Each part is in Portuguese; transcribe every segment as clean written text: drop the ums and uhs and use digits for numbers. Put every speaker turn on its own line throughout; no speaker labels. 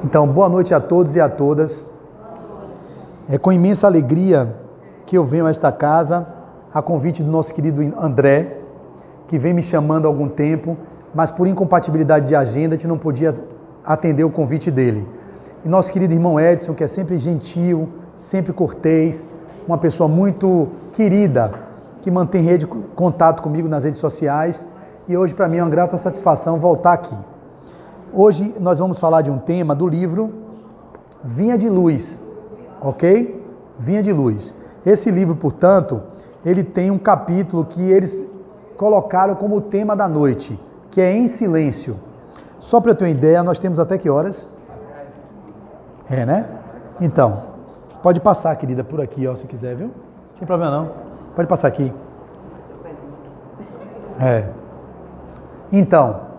Então, boa noite a todos e a todas. É com imensa alegria que eu venho a esta casa, a convite do nosso querido André, que vem me chamando há algum tempo, mas por incompatibilidade de agenda, a gente não podia atender o convite dele. E nosso querido irmão Edson, que é sempre gentil, sempre cortês, uma pessoa muito querida, que mantém contato comigo nas redes sociais, e hoje para mim é uma grata satisfação voltar aqui. Hoje nós vamos falar de um tema do livro Vinha de Luz, ok? Vinha de Luz. Esse livro, portanto, ele tem um capítulo que eles colocaram como tema da noite, que é Em Silêncio. Só para eu ter uma ideia, nós temos até que horas? É, né? Então, pode passar, querida, por aqui, ó, se quiser, viu? Não tem problema não. Pode passar aqui. Então,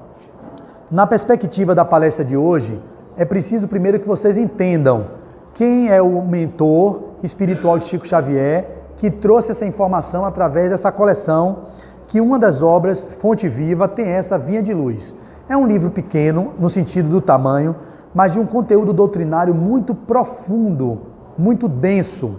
na perspectiva da palestra de hoje, é preciso primeiro que vocês entendam quem é o mentor espiritual de Chico Xavier que trouxe essa informação através dessa coleção, que uma das obras, Fonte Viva, tem essa Vinha de Luz. É um livro pequeno, no sentido do tamanho, mas de um conteúdo doutrinário muito profundo, muito denso.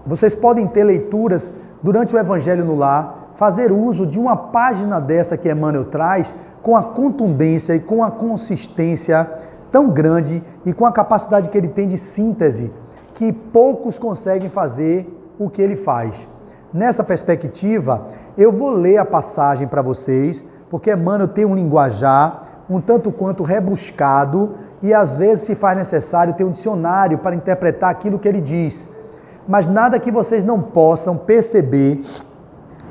Vocês podem ter leituras durante o Evangelho no Lar, fazer uso de uma página dessa que Emmanuel traz, com a contundência e com a consistência tão grande e com a capacidade que ele tem de síntese, que poucos conseguem fazer o que ele faz. Nessa perspectiva, eu vou ler a passagem para vocês, porque Emmanuel tem um linguajar um tanto quanto rebuscado e às vezes se faz necessário ter um dicionário para interpretar aquilo que ele diz. Mas nada que vocês não possam perceber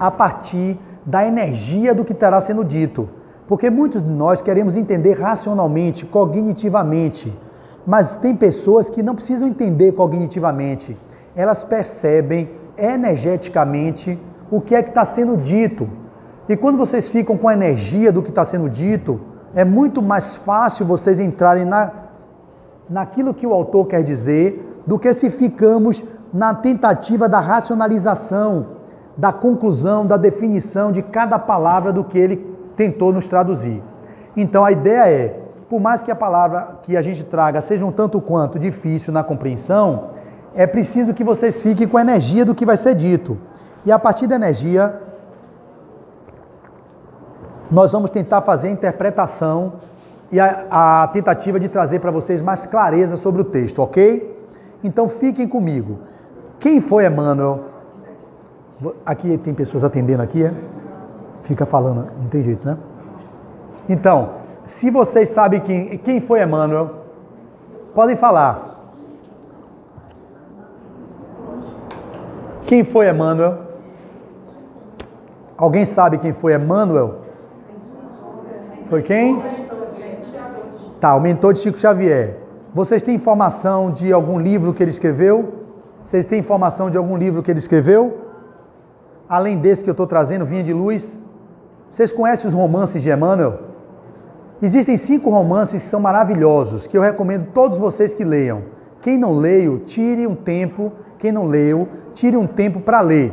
a partir da energia do que estará sendo dito. Porque muitos de nós queremos entender racionalmente, cognitivamente, mas tem pessoas que não precisam entender cognitivamente. Elas percebem energeticamente o que é que está sendo dito. E quando vocês ficam com a energia do que está sendo dito, é muito mais fácil vocês entrarem naquilo que o autor quer dizer, do que se ficamos na tentativa da racionalização, da conclusão, da definição de cada palavra do que ele tentou nos traduzir. Então a ideia é, por mais que a palavra que a gente traga seja um tanto quanto difícil na compreensão, é preciso que vocês fiquem com a energia do que vai ser dito. E a partir da energia, nós vamos tentar fazer a interpretação e a tentativa de trazer para vocês mais clareza sobre o texto, ok? Então fiquem comigo. Quem foi Emmanuel? Aqui tem pessoas atendendo aqui, é? Fica falando, não tem jeito, né? Então, se vocês sabem quem foi Emmanuel, podem falar. Quem foi Emmanuel? Alguém sabe quem foi Emmanuel? Foi quem? Tá, o mentor de Chico Xavier. Vocês têm informação de algum livro que ele escreveu? Vocês têm informação de algum livro que ele escreveu? Além desse que eu estou trazendo, Vinha de Luz. Vocês conhecem os romances de Emmanuel? Existem 5 romances que são maravilhosos, que eu recomendo todos vocês que leiam. Quem não leio, tire um tempo. Quem não leu, tire um tempo para ler.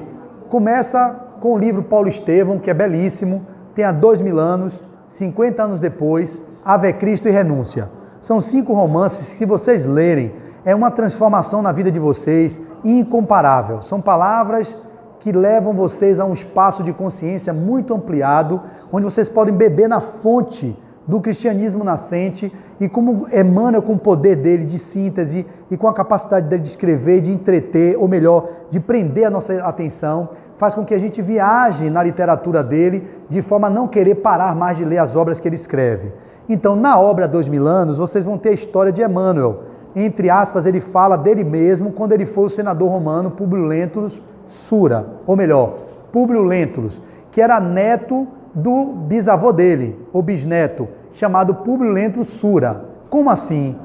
Começa com o livro Paulo Estevão, que é belíssimo, tem há 2000 anos, 50 anos depois, Ave Cristo e Renúncia. São 5 romances que, se vocês lerem, é uma transformação na vida de vocês incomparável. São palavras que levam vocês a um espaço de consciência muito ampliado, onde vocês podem beber na fonte do cristianismo nascente, e como Emmanuel, com o poder dele de síntese e com a capacidade dele de escrever, de entreter, ou melhor, de prender a nossa atenção, faz com que a gente viaje na literatura dele, de forma a não querer parar mais de ler as obras que ele escreve. Então, na obra 2000 anos, vocês vão ter a história de Emmanuel. Entre aspas, ele fala dele mesmo quando ele foi o senador romano Públio Lentulus Sura, ou melhor, Públio Lentulus, que era neto do bisavô dele, ou bisneto, chamado Públio Lentulus Sura. Como assim?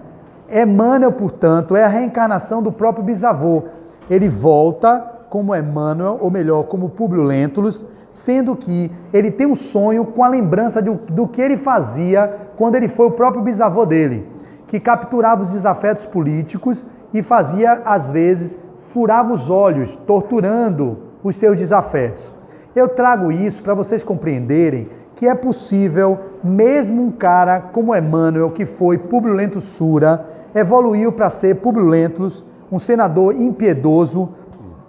Emmanuel, portanto, é a reencarnação do próprio bisavô. Ele volta como Emmanuel, ou melhor, como Públio Lentulus, sendo que ele tem um sonho com a lembrança do que ele fazia quando ele foi o próprio bisavô dele, que capturava os desafetos políticos e fazia, às vezes, furava os olhos, torturando os seus desafetos. Eu trago isso para vocês compreenderem que é possível, mesmo um cara como Emmanuel, que foi Públio Lentulus Sura, evoluiu para ser Públio Lentulus, um senador impiedoso,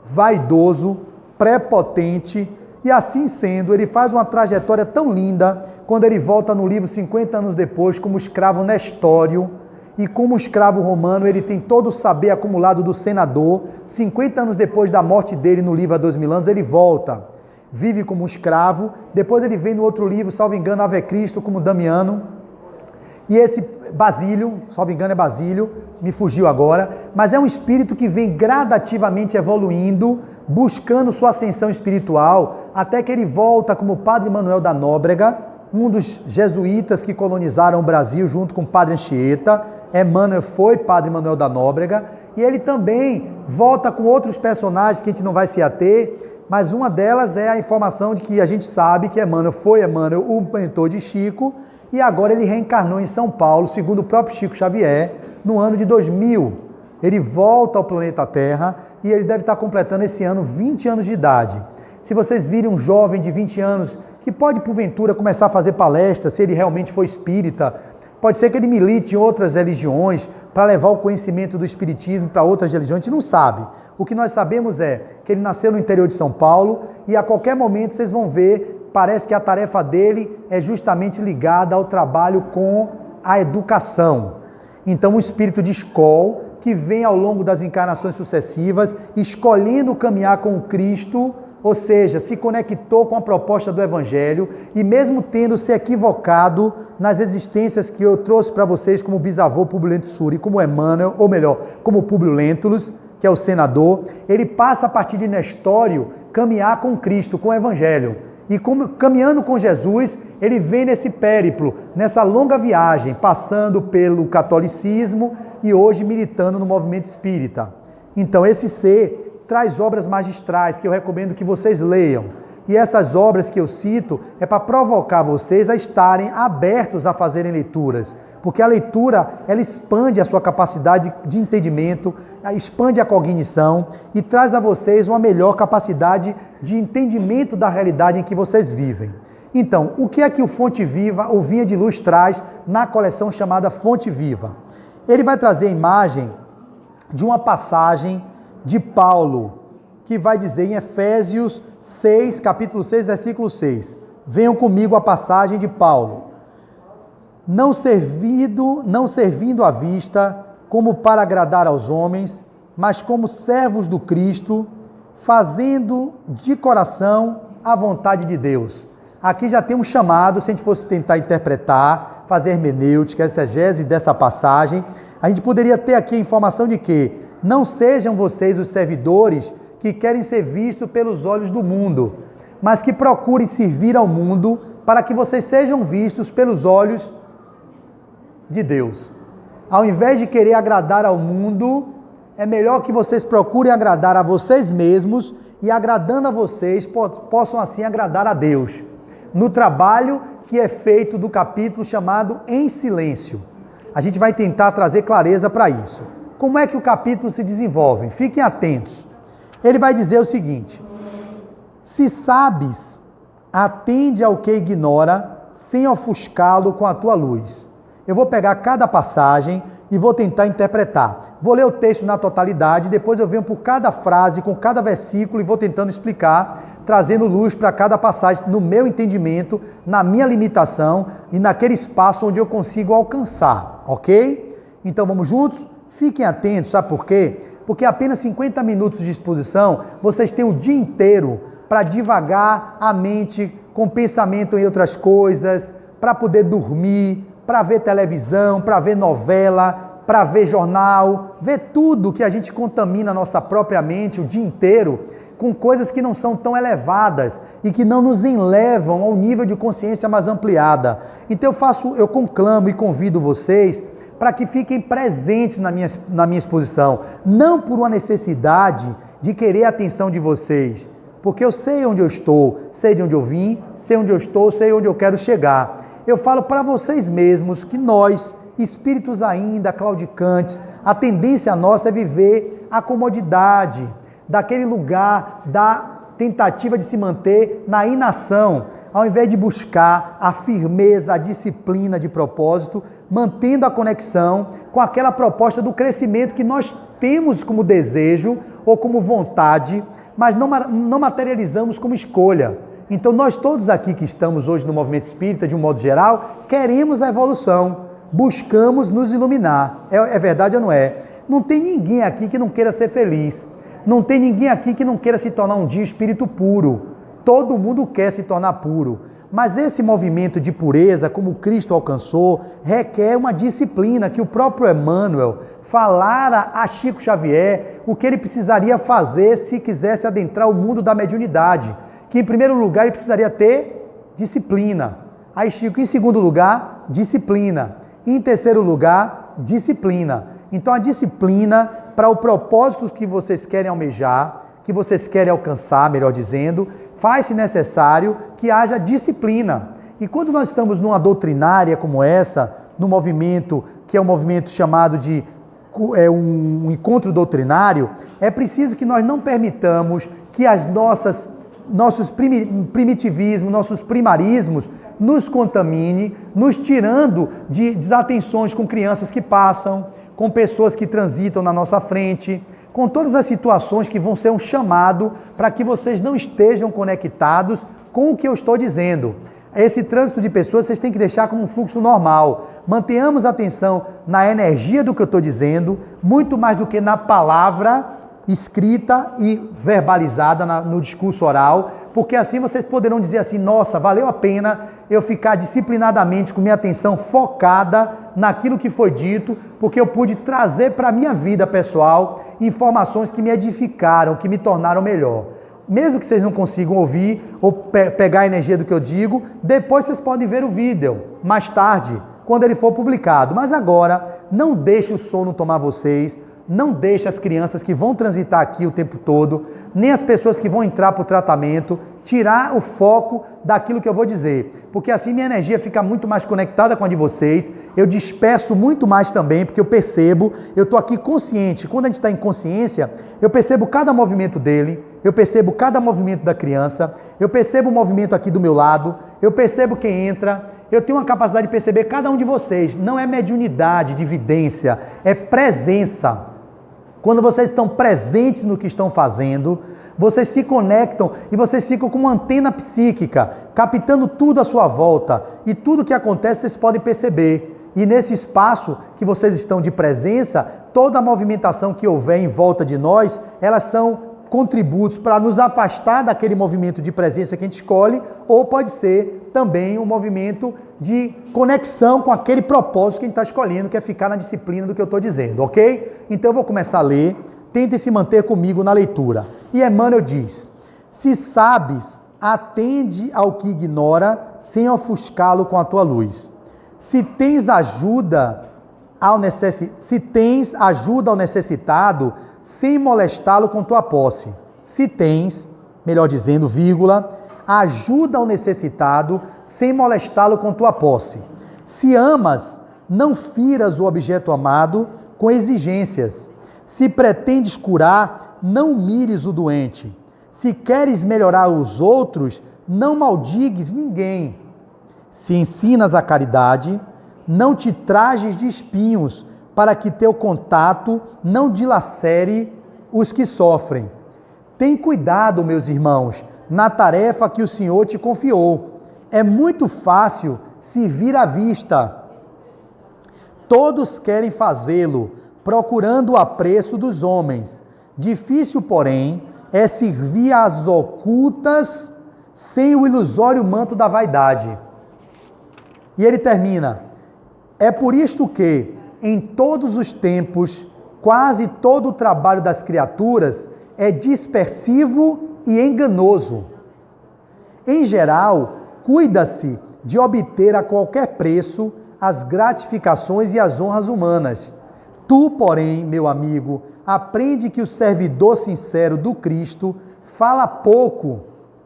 vaidoso, prepotente, e assim sendo, ele faz uma trajetória tão linda, quando ele volta no livro 50 anos depois, como escravo nestório, e como escravo romano, ele tem todo o saber acumulado do senador. 50 anos depois da morte dele, no livro Há 2000 anos, ele volta, vive como um escravo. Depois ele vem no outro livro, salvo engano, Ave Cristo, como Damiano. E esse Basílio, salvo engano é Basílio, me fugiu agora, mas é um espírito que vem gradativamente evoluindo, buscando sua ascensão espiritual, até que ele volta como Padre Manuel da Nóbrega, um dos jesuítas que colonizaram o Brasil junto com o Padre Anchieta. Emmanuel foi Padre Manuel da Nóbrega, e ele também volta com outros personagens que a gente não vai se ater, mas uma delas é a informação de que a gente sabe que Emmanuel foi o mentor de Chico, e agora ele reencarnou em São Paulo, segundo o próprio Chico Xavier, no ano de 2000. Ele volta ao planeta Terra e ele deve estar completando esse ano 20 anos de idade. Se vocês virem um jovem de 20 anos que pode, porventura, começar a fazer palestras, se ele realmente for espírita, pode ser que ele milite em outras religiões para levar o conhecimento do espiritismo para outras religiões, a gente não sabe. O que nós sabemos é que ele nasceu no interior de São Paulo e a qualquer momento vocês vão ver, parece que a tarefa dele é justamente ligada ao trabalho com a educação. Então, um espírito de escola que vem ao longo das encarnações sucessivas, escolhendo caminhar com o Cristo, ou seja, se conectou com a proposta do Evangelho, e mesmo tendo se equivocado nas existências que eu trouxe para vocês como bisavô Públio Lentulus Sura e como Emmanuel, ou melhor, como Públio Lentulus, que é o senador, ele passa a partir de Nestório caminhar com Cristo, com o Evangelho. E caminhando com Jesus, ele vem nesse périplo, nessa longa viagem, passando pelo catolicismo e hoje militando no movimento espírita. Então esse ser traz obras magistrais que eu recomendo que vocês leiam. E essas obras que eu cito é para provocar vocês a estarem abertos a fazerem leituras. Porque a leitura, ela expande a sua capacidade de entendimento, expande a cognição e traz a vocês uma melhor capacidade de entendimento da realidade em que vocês vivem. Então, o que é que o Fonte Viva, o Vinha de Luz, traz na coleção chamada Fonte Viva? Ele vai trazer a imagem de uma passagem de Paulo, que vai dizer em Efésios 6, capítulo 6, versículo 6. Venham comigo a passagem de Paulo. Não servindo à vista como para agradar aos homens, mas como servos do Cristo, fazendo de coração a vontade de Deus. Aqui já tem um chamado, se a gente fosse tentar interpretar, fazer hermenêutica, exegese dessa passagem, a gente poderia ter aqui a informação de que não sejam vocês os servidores que querem ser vistos pelos olhos do mundo, mas que procurem servir ao mundo para que vocês sejam vistos pelos olhos de Deus. Ao invés de querer agradar ao mundo, é melhor que vocês procurem agradar a vocês mesmos e, agradando a vocês, possam assim agradar a Deus. No trabalho que é feito do capítulo chamado Em Silêncio. A gente vai tentar trazer clareza para isso. Como é que o capítulo se desenvolve? Fiquem atentos. Ele vai dizer o seguinte: se sabes, atende ao que ignora, sem ofuscá-lo com a tua luz. Eu vou pegar cada passagem e vou tentar interpretar. Vou ler o texto na totalidade, depois eu venho por cada frase, com cada versículo e vou tentando explicar, trazendo luz para cada passagem, no meu entendimento, na minha limitação e naquele espaço onde eu consigo alcançar, ok? Então vamos juntos? Fiquem atentos, sabe por quê? Porque apenas 50 minutos de exposição, vocês têm o dia inteiro para divagar a mente com pensamento em outras coisas, para poder dormir, para ver televisão, para ver novela, para ver jornal, ver tudo que a gente contamina a nossa própria mente o dia inteiro com coisas que não são tão elevadas e que não nos elevam ao nível de consciência mais ampliada. Então eu conclamo e convido vocês para que fiquem presentes na minha exposição, não por uma necessidade de querer a atenção de vocês, porque eu sei onde eu estou, sei de onde eu vim, sei onde eu estou, sei onde eu quero chegar. Eu falo para vocês mesmos que nós, espíritos ainda claudicantes, a tendência nossa é viver a comodidade, daquele lugar da tentativa de se manter na inação. ao invés de buscar a firmeza, a disciplina de propósito, mantendo a conexão com aquela proposta do crescimento que nós temos como desejo ou como vontade, mas não materializamos como escolha. Então nós todos aqui que estamos hoje no movimento espírita, de um modo geral, queremos a evolução, buscamos nos iluminar. É verdade ou não é? Não tem ninguém aqui que não queira ser feliz. Não tem ninguém aqui que não queira se tornar um dia espírito puro. Todo mundo quer se tornar puro. Mas esse movimento de pureza, como Cristo alcançou, requer uma disciplina que o próprio Emmanuel falara a Chico Xavier o que ele precisaria fazer se quisesse adentrar o mundo da mediunidade. Que em primeiro lugar ele precisaria ter disciplina. Aí Chico, em segundo lugar, disciplina. Em terceiro lugar, disciplina. Então a disciplina para o propósito que vocês querem almejar, que vocês querem alcançar, melhor dizendo, faz-se necessário que haja disciplina. E quando nós estamos numa doutrinária como essa, no movimento que é um movimento chamado de um encontro doutrinário, é preciso que nós não permitamos que nossos primitivismos, nossos primarismos nos contamine, nos tirando de desatenções com crianças que passam, com pessoas que transitam na nossa frente, com todas as situações que vão ser um chamado para que vocês não estejam conectados com o que eu estou dizendo. Esse trânsito de pessoas vocês têm que deixar como um fluxo normal. Mantenhamos atenção na energia do que eu estou dizendo, muito mais do que na palavra escrita e verbalizada no discurso oral, porque assim vocês poderão dizer assim, nossa, valeu a pena eu ficar disciplinadamente com minha atenção focada naquilo que foi dito, porque eu pude trazer para a minha vida pessoal informações que me edificaram, que me tornaram melhor. Mesmo que vocês não consigam ouvir ou pegar a energia do que eu digo, depois vocês podem ver o vídeo, mais tarde, quando ele for publicado. Mas agora, não deixe o sono tomar vocês, não deixe as crianças que vão transitar aqui o tempo todo, nem as pessoas que vão entrar para o tratamento, tirar o foco daquilo que eu vou dizer. Porque assim minha energia fica muito mais conectada com a de vocês, eu disperso muito mais também, porque eu percebo, eu estou aqui consciente. Quando a gente está em consciência, eu percebo cada movimento dele, eu percebo cada movimento da criança, eu percebo o movimento aqui do meu lado, eu percebo quem entra, eu tenho uma capacidade de perceber cada um de vocês. Não é mediunidade, dividência, é presença. Quando vocês estão presentes no que estão fazendo, vocês se conectam e vocês ficam com uma antena psíquica, captando tudo à sua volta. E tudo que acontece vocês podem perceber. E nesse espaço que vocês estão de presença, toda a movimentação que houver em volta de nós, elas são contributos para nos afastar daquele movimento de presença que a gente escolhe, ou pode ser também um movimento de conexão com aquele propósito que a gente está escolhendo, que é ficar na disciplina do que eu estou dizendo, ok? Então eu vou começar a ler, tentem se manter comigo na leitura. E Emmanuel diz, se sabes, atende ao que ignora, sem ofuscá-lo com a tua luz. Se tens ajuda ao necessitado, sem molestá-lo com tua posse. Se tens, melhor dizendo, vírgula, ajuda ao necessitado, sem molestá-lo com tua posse. Se amas, não firas o objeto amado com exigências. Se pretendes curar, não mires o doente. Se queres melhorar os outros, não maldigues ninguém. Se ensinas a caridade, não te trajes de espinhos, para que teu contato não dilacere os que sofrem. Tem cuidado, meus irmãos, na tarefa que o Senhor te confiou. É muito fácil servir à vista. Todos querem fazê-lo, procurando o apreço dos homens. Difícil, porém, é servir às ocultas sem o ilusório manto da vaidade. E ele termina, é por isto que, em todos os tempos, quase todo o trabalho das criaturas é dispersivo e enganoso. Em geral, cuida-se de obter a qualquer preço as gratificações e as honras humanas. Tu, porém, meu amigo, aprende que o servidor sincero do Cristo fala pouco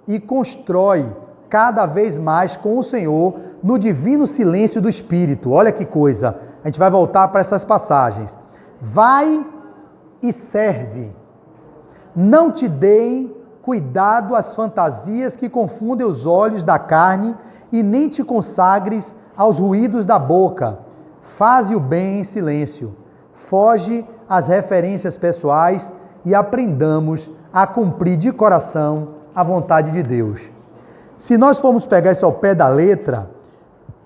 e constrói cada vez mais com o Senhor no divino silêncio do Espírito. Olha que coisa! A gente vai voltar para essas passagens. Vai e serve. Não te deem cuidado às fantasias que confundem os olhos da carne e nem te consagres aos ruídos da boca. Faze o bem em silêncio. Foge às referências pessoais e aprendamos a cumprir de coração a vontade de Deus. Se nós formos pegar isso ao pé da letra,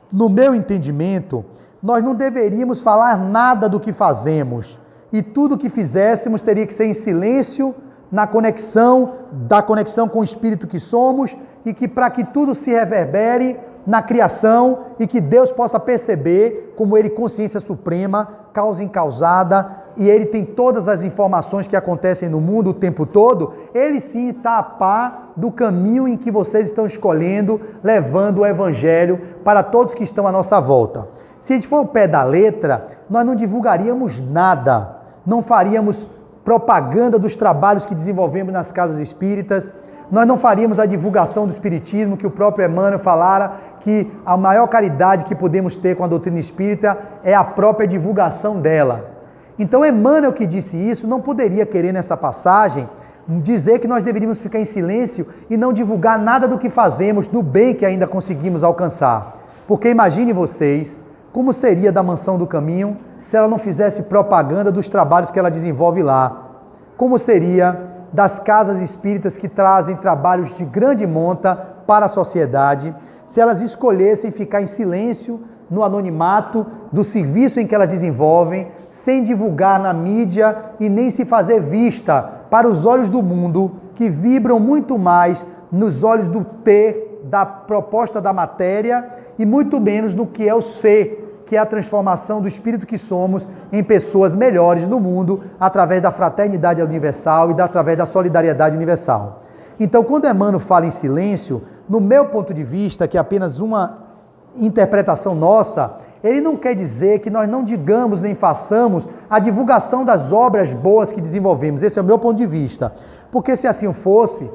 no meu entendimento, nós não deveríamos falar nada do que fazemos. E tudo que fizéssemos teria que ser em silêncio, da conexão com o Espírito que somos, e que para que tudo se reverbere na criação e que Deus possa perceber como Ele, consciência suprema, causa incausada, e Ele tem todas as informações que acontecem no mundo o tempo todo, Ele sim está a par do caminho em que vocês estão escolhendo, levando o Evangelho para todos que estão à nossa volta. Se a gente for ao pé da letra, nós não divulgaríamos nada, não faríamos propaganda dos trabalhos que desenvolvemos nas casas espíritas, nós não faríamos a divulgação do espiritismo, que o próprio Emmanuel falara que a maior caridade que podemos ter com a doutrina espírita é a própria divulgação dela. Então Emmanuel, que disse isso, não poderia querer nessa passagem dizer que nós deveríamos ficar em silêncio e não divulgar nada do que fazemos, do bem que ainda conseguimos alcançar. Porque imagine vocês como seria da Mansão do Caminho se ela não fizesse propaganda dos trabalhos que ela desenvolve lá. Como seria das casas espíritas que trazem trabalhos de grande monta para a sociedade, se elas escolhessem ficar em silêncio, no anonimato do serviço em que elas desenvolvem, sem divulgar na mídia e nem se fazer vista para os olhos do mundo, que vibram muito mais nos olhos do ter, da proposta da matéria, e muito menos no que é o ser, que é a transformação do espírito que somos em pessoas melhores no mundo, através da fraternidade universal e através da solidariedade universal. Então, quando Emmanuel fala em silêncio, no meu ponto de vista, que é apenas uma interpretação nossa, ele não quer dizer que nós não digamos nem façamos a divulgação das obras boas que desenvolvemos. Esse é o meu ponto de vista. Porque se assim fosse,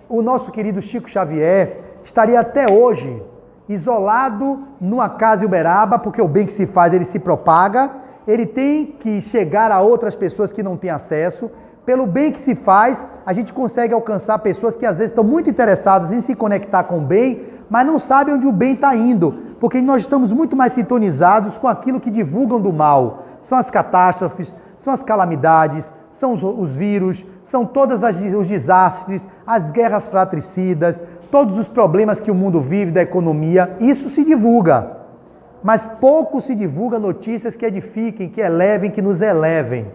o nosso querido Chico Xavier estaria até hoje isolado numa casa em Uberaba, porque o bem que se faz, ele se propaga, ele tem que chegar a outras pessoas que não têm acesso. Pelo bem que se faz, a gente consegue alcançar pessoas que às vezes estão muito interessadas em se conectar com o bem, mas não sabem onde o bem está indo, porque nós estamos muito mais sintonizados com aquilo que divulgam do mal. São as catástrofes, são as calamidades, são os vírus, são todos os desastres, as guerras fratricidas, todos os problemas que o mundo vive da economia. Isso se divulga, mas pouco se divulga notícias que edifiquem, que elevem, que nos elevem.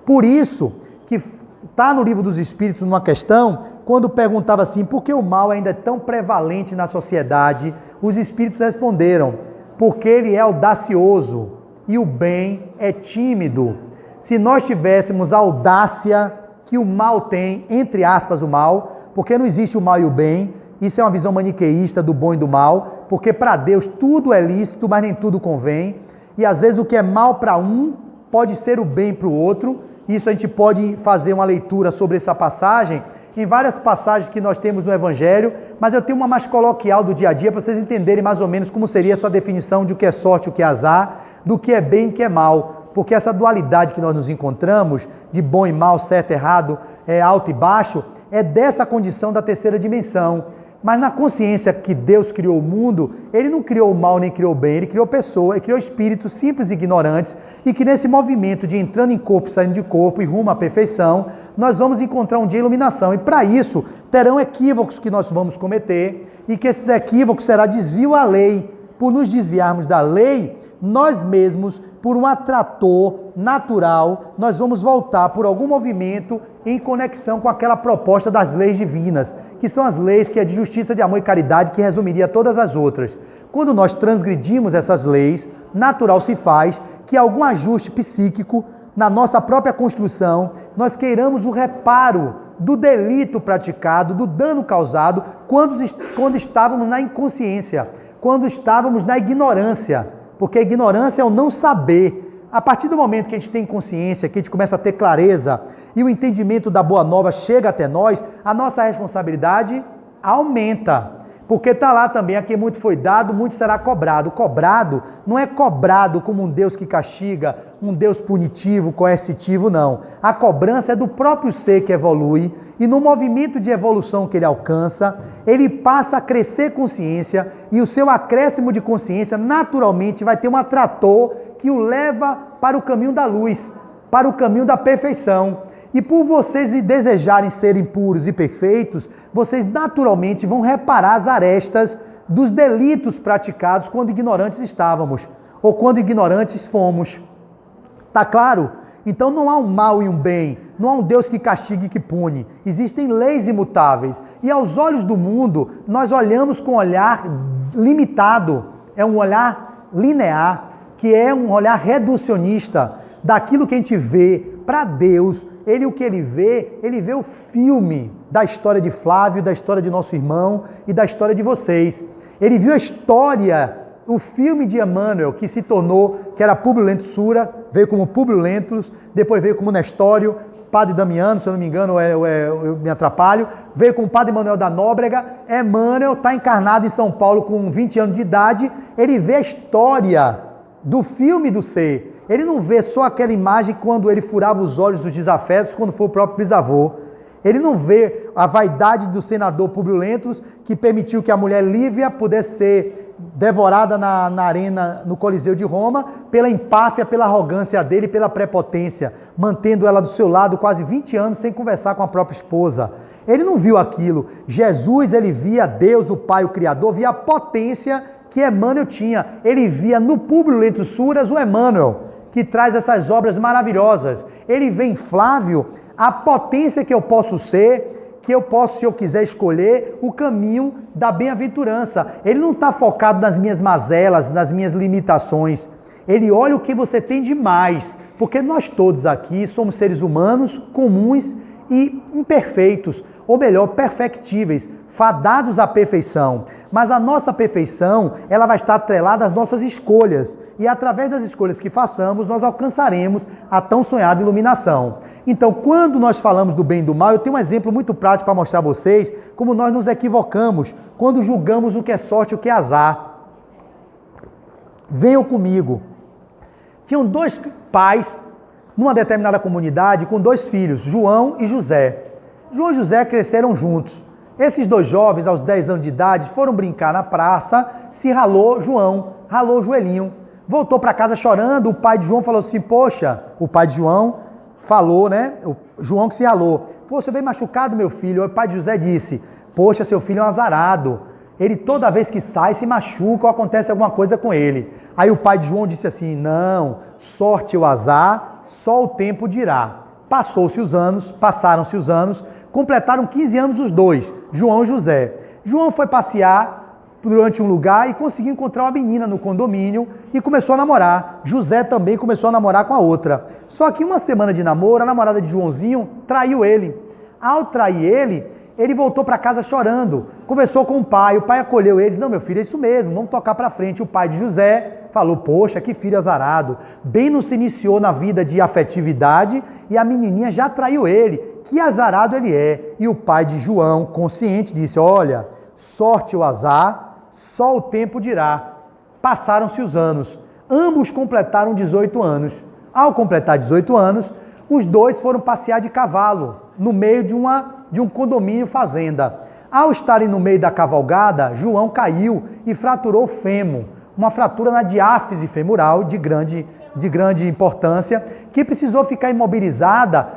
Por isso que está no Livro dos Espíritos uma questão, quando perguntava assim, por que o mal ainda é tão prevalente na sociedade? Os Espíritos responderam, porque ele é audacioso e o bem é tímido. Se nós tivéssemos a audácia que o mal tem, entre aspas o mal, porque não existe o mal e o bem, isso é uma visão maniqueísta do bom e do mal, porque para Deus tudo é lícito, mas nem tudo convém, e às vezes o que é mal para um pode ser o bem para o outro. Isso a gente pode fazer uma leitura sobre essa passagem, em várias passagens que nós temos no Evangelho, mas eu tenho uma mais coloquial do dia a dia para vocês entenderem mais ou menos como seria essa definição de o que é sorte e o que é azar, do que é bem e o que é mal, porque essa dualidade que nós nos encontramos, de bom e mal, certo e errado, alto e baixo, é dessa condição da terceira dimensão. Mas na consciência que Deus criou o mundo, Ele não criou o mal nem criou o bem, Ele criou pessoas, Ele criou espíritos simples e ignorantes, e que nesse movimento de entrando em corpo, saindo de corpo e rumo à perfeição, nós vamos encontrar um dia a iluminação. E para isso, terão equívocos que nós vamos cometer, e que esses equívocos será desvio à lei. Por nos desviarmos da lei, nós mesmos, por um atrator natural, nós vamos voltar por algum movimento em conexão com aquela proposta das leis divinas, que são as leis que é de justiça, de amor e caridade, que resumiria todas as outras. Quando nós transgredimos essas leis, natural se faz que algum ajuste psíquico na nossa própria construção, nós queiramos o reparo do delito praticado, do dano causado, quando estávamos na inconsciência, quando estávamos na ignorância, porque a ignorância é o não saber. A partir do momento que a gente tem consciência, que a gente começa a ter clareza e o entendimento da boa nova chega até nós, a nossa responsabilidade aumenta. Porque está lá também, a quem muito foi dado, muito será cobrado. Cobrado não é cobrado como um Deus que castiga, um Deus punitivo, coercitivo, não. A cobrança é do próprio ser que evolui, e no movimento de evolução que ele alcança, ele passa a crescer consciência, e o seu acréscimo de consciência naturalmente vai ter um atrator que o leva para o caminho da luz, para o caminho da perfeição. E por vocês desejarem serem puros e perfeitos, vocês naturalmente vão reparar as arestas dos delitos praticados quando ignorantes estávamos, ou quando ignorantes fomos. Tá claro? Então não há um mal e um bem, não há um Deus que castigue e que pune. Existem leis imutáveis. E aos olhos do mundo, nós olhamos com um olhar limitado, é um olhar linear, que é um olhar reducionista daquilo que a gente vê. Para Deus, o que ele vê o filme da história de Flávio, da história de nosso irmão e da história de vocês. Ele viu a história, o filme de Emmanuel, que se tornou, que era Públio Lentulus Sura, veio como Públio Lentulus, depois veio como Nestório, Padre Damiano, se eu não me engano, eu me atrapalho, veio como Padre Manuel da Nóbrega. Emmanuel está encarnado em São Paulo com 20 anos de idade, ele vê a história do filme do ser. Ele não vê só aquela imagem quando ele furava os olhos dos desafetos, quando foi o próprio bisavô. Ele não vê a vaidade do senador Públio Lentulus, que permitiu que a mulher Lívia pudesse ser devorada na arena, no Coliseu de Roma, pela empáfia, pela arrogância dele, pela prepotência, mantendo ela do seu lado quase 20 anos sem conversar com a própria esposa. Ele não viu aquilo. Jesus, ele via Deus, o Pai, o Criador, via a potência que Emmanuel tinha. Ele via no Públio Lentulus Suras o Emmanuel, que traz essas obras maravilhosas. Ele vê em Flávio a potência que eu posso ser, que eu posso, se eu quiser escolher, o caminho da bem-aventurança. Ele não está focado nas minhas mazelas, nas minhas limitações. Ele olha o que você tem de mais, porque nós todos aqui somos seres humanos comuns e imperfeitos, ou melhor, perfectíveis, fadados à perfeição. Mas a nossa perfeição, ela vai estar atrelada às nossas escolhas. E através das escolhas que façamos, nós alcançaremos a tão sonhada iluminação. Então, quando nós falamos do bem e do mal, eu tenho um exemplo muito prático para mostrar a vocês como nós nos equivocamos quando julgamos o que é sorte e o que é azar. Venham comigo. Tinham dois pais numa determinada comunidade com dois filhos, João e José. João e José cresceram juntos. Esses dois jovens, aos 10 anos de idade, foram brincar na praça, se ralou João, ralou o joelhinho. Voltou para casa chorando, o pai de João falou assim, poxa, o pai de João falou, né, o João que se ralou, pô, você veio machucado, meu filho. O pai de José disse, poxa, seu filho é um azarado, ele toda vez que sai se machuca ou acontece alguma coisa com ele. Aí o pai de João disse assim, não, sorte ou azar, só o tempo dirá. Passaram-se os anos, completaram 15 anos os dois, João e José. João foi passear durante um lugar e conseguiu encontrar uma menina no condomínio e começou a namorar. José também começou a namorar com a outra. Só que uma semana de namoro, a namorada de Joãozinho traiu ele. Ao trair ele, ele voltou para casa chorando, conversou com o pai acolheu ele, disse, não, meu filho, é isso mesmo, vamos tocar para frente. O pai de José falou, poxa, que filho azarado, bem não se iniciou na vida de afetividade e a menininha já traiu ele, que azarado ele é. E o pai de João, consciente, disse, olha, sorte ou azar, só o tempo dirá. Passaram-se os anos, ambos completaram 18 anos. Ao completar 18 anos, os dois foram passear de cavalo, no meio de um condomínio fazenda. Ao estarem no meio da cavalgada, João caiu e fraturou o fêmur, uma fratura na diáfise femoral de grande importância, que precisou ficar imobilizada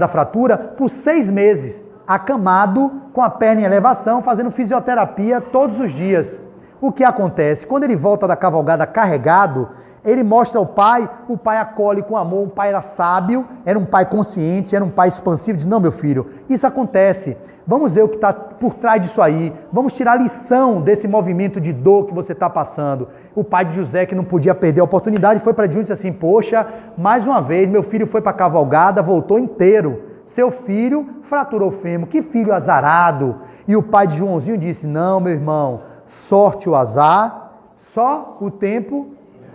a fratura por 6 meses, acamado com a perna em elevação, fazendo fisioterapia todos os dias. O que acontece? Quando ele volta da cavalgada carregado, ele mostra ao pai, o pai acolhe com amor, o pai era sábio, era um pai consciente, era um pai expansivo, diz, não, meu filho, isso acontece, vamos ver o que está por trás disso aí, vamos tirar lição desse movimento de dor que você está passando. O pai de José, que não podia perder a oportunidade, foi para Júnior e disse assim, poxa, mais uma vez, meu filho foi para a cavalgada, voltou inteiro, seu filho fraturou o fêmur, que filho azarado. E o pai de Joãozinho disse, não, meu irmão, sorte ou azar, só o tempo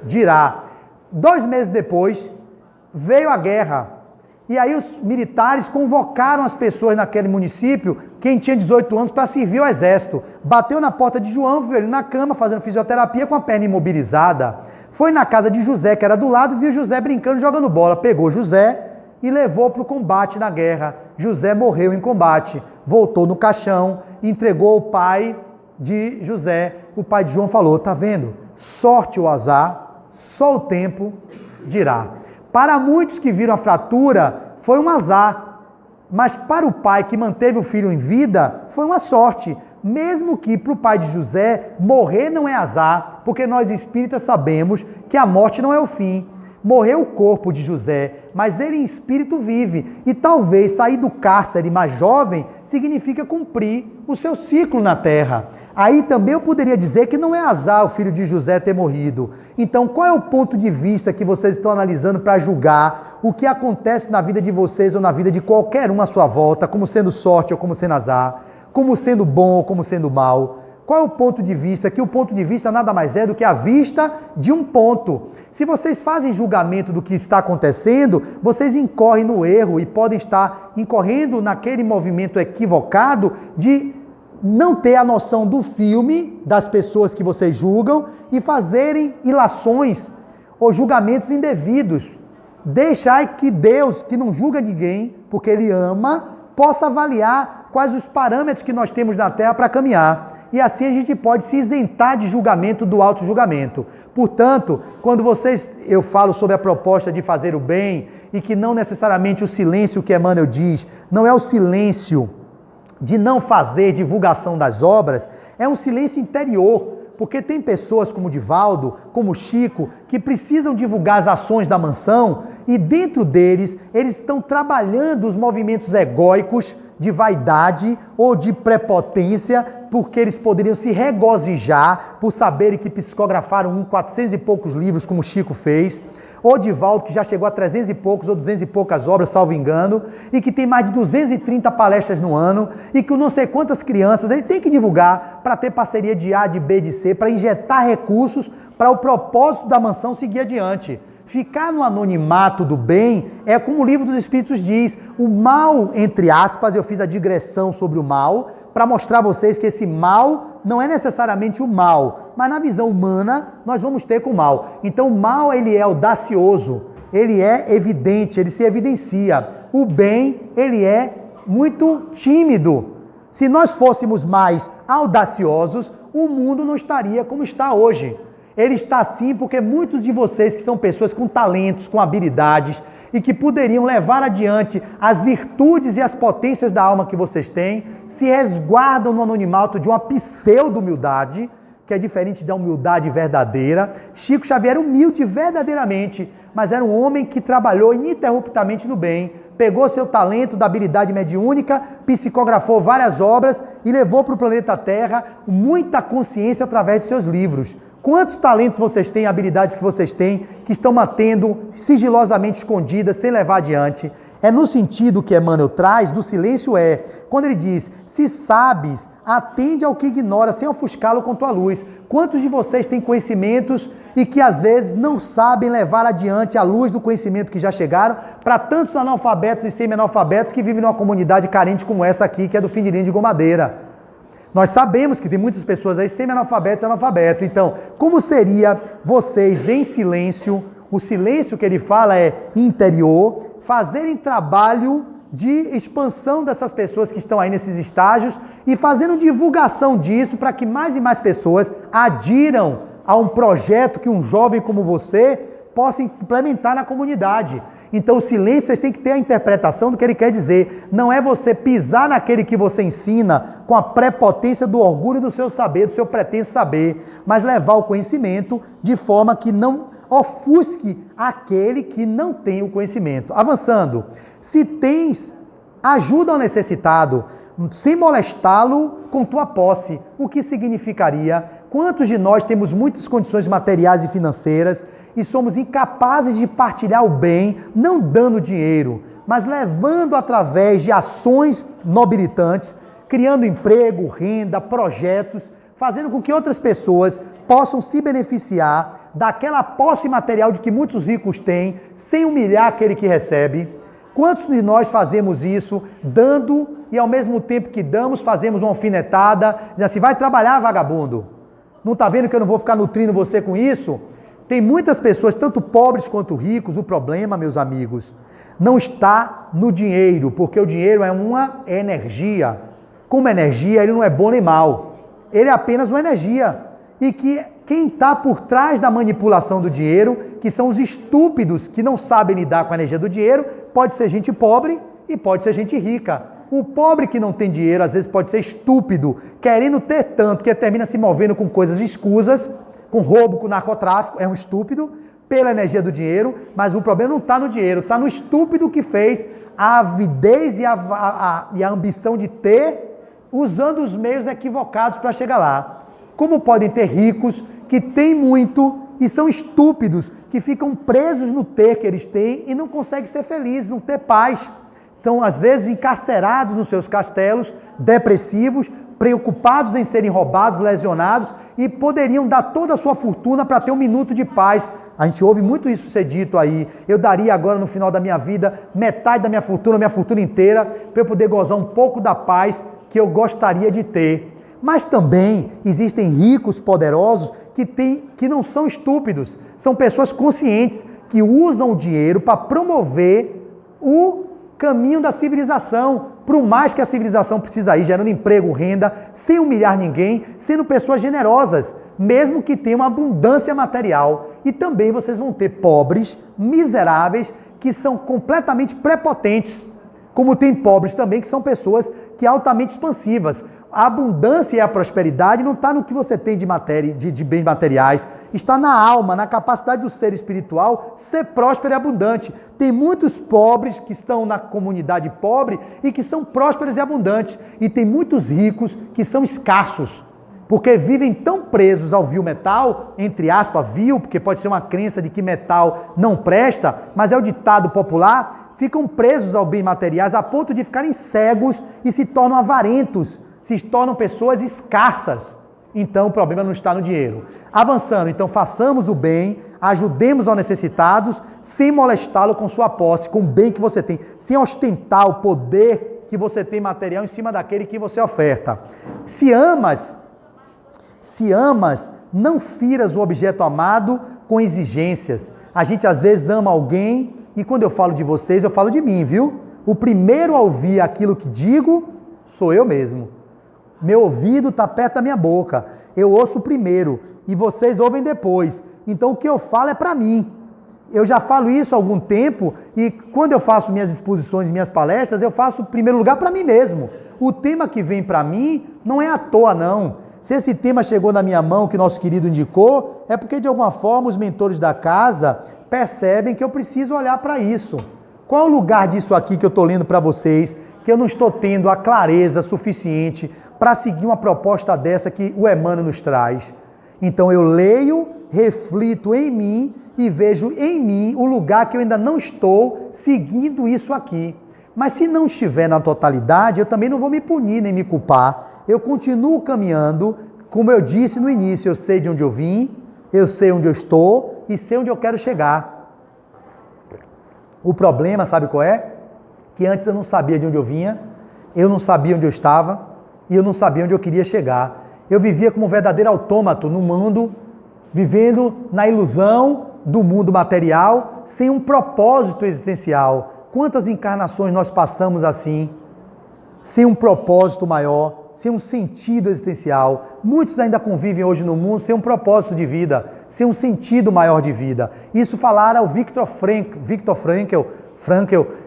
dirá. 2 meses depois, veio a guerra E aí os militares convocaram as pessoas naquele município, quem tinha 18 anos, para servir o exército. Bateu na porta de João, viu ele na cama, fazendo fisioterapia com a perna imobilizada. Foi na casa de José, que era do lado, viu José brincando, jogando bola. Pegou José e levou para o combate na guerra. José morreu em combate. Voltou no caixão, entregou ao pai de José. O pai de João falou, tá vendo? Sorte ou azar, só o tempo dirá. Para muitos que viram a fratura, foi um azar. Mas para o pai que manteve o filho em vida, foi uma sorte. Mesmo que para o pai de José, morrer não é azar, porque nós espíritas sabemos que a morte não é o fim. Morreu o corpo de José, mas ele em espírito vive. E talvez sair do cárcere mais jovem significa cumprir o seu ciclo na terra. Aí também eu poderia dizer que não é azar o filho de José ter morrido. Então, qual é o ponto de vista que vocês estão analisando para julgar o que acontece na vida de vocês ou na vida de qualquer um à sua volta, como sendo sorte ou como sendo azar, como sendo bom ou como sendo mal? Qual é o ponto de vista? Que o ponto de vista nada mais é do que a vista de um ponto. Se vocês fazem julgamento do que está acontecendo, vocês incorrem no erro e podem estar incorrendo naquele movimento equivocado de não ter a noção do filme, das pessoas que vocês julgam e fazerem ilações ou julgamentos indevidos. Deixar que Deus, que não julga ninguém, porque Ele ama, possa avaliar quais os parâmetros que nós temos na Terra para caminhar. E assim a gente pode se isentar de julgamento do auto-julgamento. Portanto, quando eu falo sobre a proposta de fazer o bem e que não necessariamente o silêncio que Emmanuel diz, não é o silêncio de não fazer divulgação das obras, é um silêncio interior, porque tem pessoas como Divaldo, como Chico, que precisam divulgar as ações da mansão e dentro deles, eles estão trabalhando os movimentos egóicos de vaidade ou de prepotência, porque eles poderiam se regozijar por saberem que psicografaram 400 e poucos livros, como Chico fez, ou Divaldo, que já chegou a 300 e poucos ou 200 e poucas obras, salvo engano, e que tem mais de 230 palestras no ano, e que não sei quantas crianças ele tem que divulgar para ter parceria de A, de B, de C, para injetar recursos para o propósito da mansão seguir adiante. Ficar no anonimato do bem é como o Livro dos Espíritos diz, o mal, entre aspas, eu fiz a digressão sobre o mal, para mostrar a vocês que esse mal não é necessariamente o mal, mas na visão humana nós vamos ter com o mal. Então o mal ele é audacioso, ele é evidente, ele se evidencia. O bem ele é muito tímido. Se nós fôssemos mais audaciosos, o mundo não estaria como está hoje. Ele está assim porque muitos de vocês que são pessoas com talentos, com habilidades e que poderiam levar adiante as virtudes e as potências da alma que vocês têm, se resguardam no anonimato de uma pseudo-humildade, que é diferente da humildade verdadeira. Chico Xavier era humilde verdadeiramente, mas era um homem que trabalhou ininterruptamente no bem, pegou seu talento da habilidade mediúnica, psicografou várias obras e levou para o planeta Terra muita consciência através de seus livros. Quantos talentos vocês têm, habilidades que vocês têm, que estão mantendo sigilosamente escondidas, sem levar adiante? É no sentido que Emmanuel traz, do silêncio quando ele diz, se sabes, atende ao que ignora, sem ofuscá-lo com tua luz. Quantos de vocês têm conhecimentos e que às vezes não sabem levar adiante a luz do conhecimento que já chegaram para tantos analfabetos e semi-analfabetos que vivem numa comunidade carente como essa aqui, que é do fim de linha de Gomadeira? Nós sabemos que tem muitas pessoas aí semi-analfabetos e analfabetos. Então, como seria vocês em silêncio, o silêncio que ele fala é interior, fazerem trabalho de expansão dessas pessoas que estão aí nesses estágios e fazendo divulgação disso para que mais e mais pessoas adiram a um projeto que um jovem como você possa implementar na comunidade. Então o silêncio, vocês têm que ter a interpretação do que ele quer dizer. Não é você pisar naquele que você ensina com a prepotência do orgulho do seu saber, do seu pretenso saber, mas levar o conhecimento de forma que não ofusque aquele que não tem o conhecimento. Avançando, se tens, ajuda ao necessitado, sem molestá-lo com tua posse. O que significaria? Quantos de nós temos muitas condições materiais e financeiras e somos incapazes de partilhar o bem, não dando dinheiro, mas levando através de ações nobilitantes, criando emprego, renda, projetos, fazendo com que outras pessoas possam se beneficiar daquela posse material de que muitos ricos têm, sem humilhar aquele que recebe. Quantos de nós fazemos isso, dando e ao mesmo tempo que damos, fazemos uma alfinetada, dizendo assim, vai trabalhar, vagabundo. Não está vendo que eu não vou ficar nutrindo você com isso? Tem muitas pessoas, tanto pobres quanto ricos, o problema, meus amigos, não está no dinheiro, porque o dinheiro é uma energia. Como energia, ele não é bom nem mal. Ele é apenas uma energia. E que quem está por trás da manipulação do dinheiro, que são os estúpidos que não sabem lidar com a energia do dinheiro, pode ser gente pobre e pode ser gente rica. O pobre que não tem dinheiro, às vezes pode ser estúpido, querendo ter tanto, que termina se movendo com coisas escusas, com roubo, com narcotráfico, é um estúpido, pela energia do dinheiro, mas o problema não está no dinheiro, está no estúpido que fez a avidez e a ambição de ter, usando os meios equivocados para chegar lá. Como podem ter ricos que têm muito e são estúpidos, que ficam presos no ter que eles têm e não conseguem ser felizes, não ter paz. Estão, às vezes, encarcerados nos seus castelos, depressivos, preocupados em serem roubados, lesionados, e poderiam dar toda a sua fortuna para ter um minuto de paz. A gente ouve muito isso ser dito aí. Eu daria agora, no final da minha vida, metade da minha fortuna inteira, para eu poder gozar um pouco da paz que eu gostaria de ter. Mas também existem ricos poderosos que não são estúpidos, são pessoas conscientes, que usam o dinheiro para promover o caminho da civilização, para o mais que a civilização precisa ir, gerando emprego, renda, sem humilhar ninguém, sendo pessoas generosas, mesmo que tenham abundância material. E também vocês vão ter pobres, miseráveis, que são completamente prepotentes, como tem pobres também que são pessoas que altamente expansivas. A abundância e a prosperidade não está no que você tem de matéria, de bens materiais, está na alma, na capacidade do ser espiritual ser próspero e abundante. Tem muitos pobres que estão na comunidade pobre e que são prósperos e abundantes. E tem muitos ricos que são escassos, porque vivem tão presos ao vil metal, entre aspas, vil, porque pode ser uma crença de que metal não presta, mas é o ditado popular, ficam presos aos bens materiais a ponto de ficarem cegos e se tornam avarentos, se tornam pessoas escassas. Então o problema não está no dinheiro. Avançando, então façamos o bem, ajudemos aos necessitados, sem molestá-lo com sua posse, com o bem que você tem, sem ostentar o poder que você tem material em cima daquele que você oferta. Se amas, não firas o objeto amado com exigências. A gente às vezes ama alguém, e quando eu falo de vocês, eu falo de mim, viu? O primeiro a ouvir aquilo que digo, sou eu mesmo. Meu ouvido está perto da minha boca. Eu ouço primeiro e vocês ouvem depois. Então o que eu falo é para mim. Eu já falo isso há algum tempo e quando eu faço minhas exposições, minhas palestras, eu faço em primeiro lugar para mim mesmo. O tema que vem para mim não é à toa não. Se esse tema chegou na minha mão, que nosso querido indicou, é porque de alguma forma os mentores da casa percebem que eu preciso olhar para isso. Qual é o lugar disso aqui que eu estou lendo para vocês, que eu não estou tendo a clareza suficiente para seguir uma proposta dessa que o Emmanuel nos traz? Então eu leio, reflito em mim e vejo em mim o lugar que eu ainda não estou seguindo isso aqui. Mas se não estiver na totalidade, eu também não vou me punir nem me culpar. Eu continuo caminhando, como eu disse no início, eu sei de onde eu vim, eu sei onde eu estou e sei onde eu quero chegar. O problema, sabe qual é? Que antes eu não sabia de onde eu vinha, eu não sabia onde eu estava e eu não sabia onde eu queria chegar. Eu vivia como um verdadeiro autômato no mundo, vivendo na ilusão do mundo material, sem um propósito existencial. Quantas encarnações nós passamos assim, sem um propósito maior, sem um sentido existencial? Muitos ainda convivem hoje no mundo sem um propósito de vida, sem um sentido maior de vida. Isso falaram ao Viktor Frankl,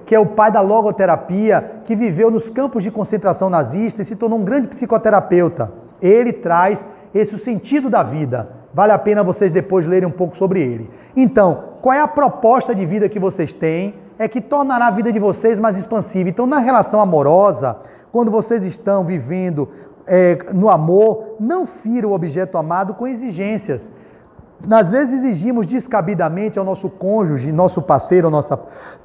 que é o pai da logoterapia, que viveu nos campos de concentração nazista e se tornou um grande psicoterapeuta. Ele traz esse o sentido da vida. Vale a pena vocês depois lerem um pouco sobre ele. Então, qual é a proposta de vida que vocês têm? É que tornará a vida de vocês mais expansiva. Então, na relação amorosa, quando vocês estão vivendo no amor, não fira o objeto amado com exigências. Às vezes exigimos descabidamente ao nosso cônjuge, nosso parceiro ou nossa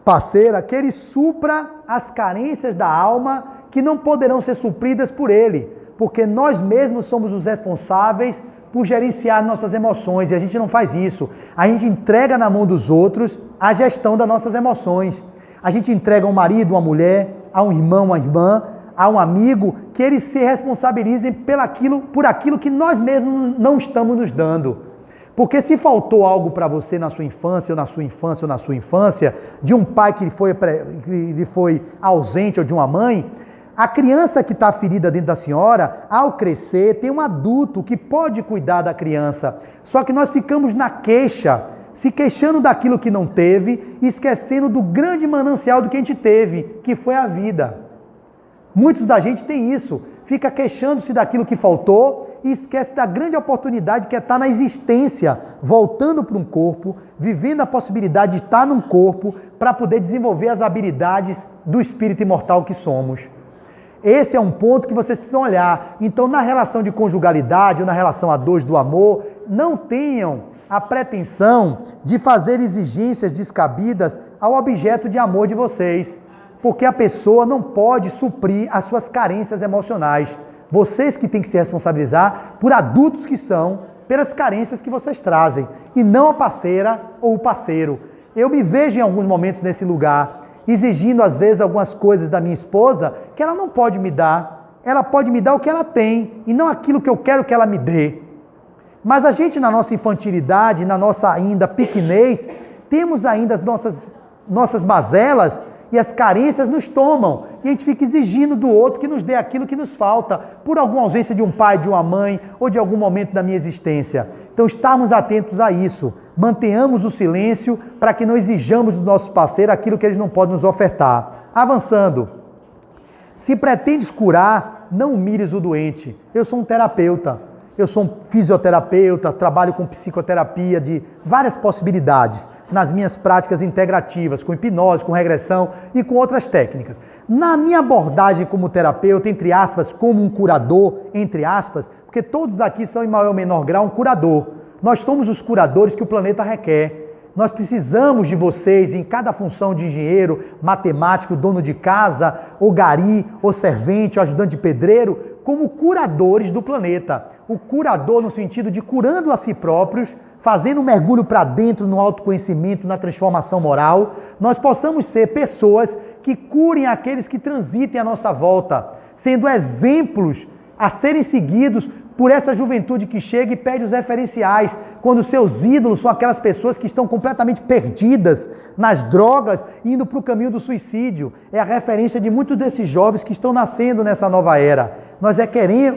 parceira, que ele supra as carências da alma que não poderão ser supridas por ele, porque nós mesmos somos os responsáveis por gerenciar nossas emoções e a gente não faz isso. A gente entrega na mão dos outros a gestão das nossas emoções. A gente entrega a um marido, uma mulher, a um irmão, uma irmã, a um amigo, que eles se responsabilizem por aquilo que nós mesmos não estamos nos dando. Porque se faltou algo para você na sua infância, ou na sua infância, ou na sua infância, de um pai que lhe foi ausente, ou de uma mãe, a criança que está ferida dentro da senhora, ao crescer, tem um adulto que pode cuidar da criança. Só que nós ficamos na queixa, se queixando daquilo que não teve, e esquecendo do grande manancial do que a gente teve, que foi a vida. Muitos da gente tem isso, fica queixando-se daquilo que faltou e esquece da grande oportunidade que é estar na existência, voltando para um corpo, vivendo a possibilidade de estar num corpo para poder desenvolver as habilidades do espírito imortal que somos. Esse é um ponto que vocês precisam olhar. Então, na relação de conjugalidade ou na relação a dois do amor, não tenham a pretensão de fazer exigências descabidas ao objeto de amor de vocês, porque a pessoa não pode suprir as suas carências emocionais. Vocês que têm que se responsabilizar por adultos que são, pelas carências que vocês trazem, e não a parceira ou o parceiro. Eu me vejo em alguns momentos nesse lugar, exigindo às vezes algumas coisas da minha esposa que ela não pode me dar. Ela pode me dar o que ela tem e não aquilo que eu quero que ela me dê. Mas a gente, na nossa infantilidade, na nossa ainda pequenez, temos ainda as nossas mazelas e as carências nos tomam. E a gente fica exigindo do outro que nos dê aquilo que nos falta, por alguma ausência de um pai, de uma mãe, ou de algum momento da minha existência. Então, estarmos atentos a isso. Mantenhamos o silêncio para que não exijamos do nosso parceiro aquilo que eles não podem nos ofertar. Avançando. Se pretendes curar, não humilhes o doente. Eu sou um terapeuta. Eu sou um fisioterapeuta, trabalho com psicoterapia de várias possibilidades nas minhas práticas integrativas, com hipnose, com regressão e com outras técnicas. Na minha abordagem como terapeuta, entre aspas, como um curador, entre aspas, porque todos aqui são em maior ou menor grau um curador. Nós somos os curadores que o planeta requer. Nós precisamos de vocês em cada função de engenheiro, matemático, dono de casa, ou gari, ou servente, ou ajudante de pedreiro, como curadores do planeta. O curador no sentido de curando a si próprios, fazendo um mergulho para dentro no autoconhecimento, na transformação moral, nós possamos ser pessoas que curem aqueles que transitem à nossa volta, sendo exemplos a serem seguidos por essa juventude que chega e pede os referenciais, quando seus ídolos são aquelas pessoas que estão completamente perdidas nas drogas, indo para o caminho do suicídio. É a referência de muitos desses jovens que estão nascendo nessa nova era.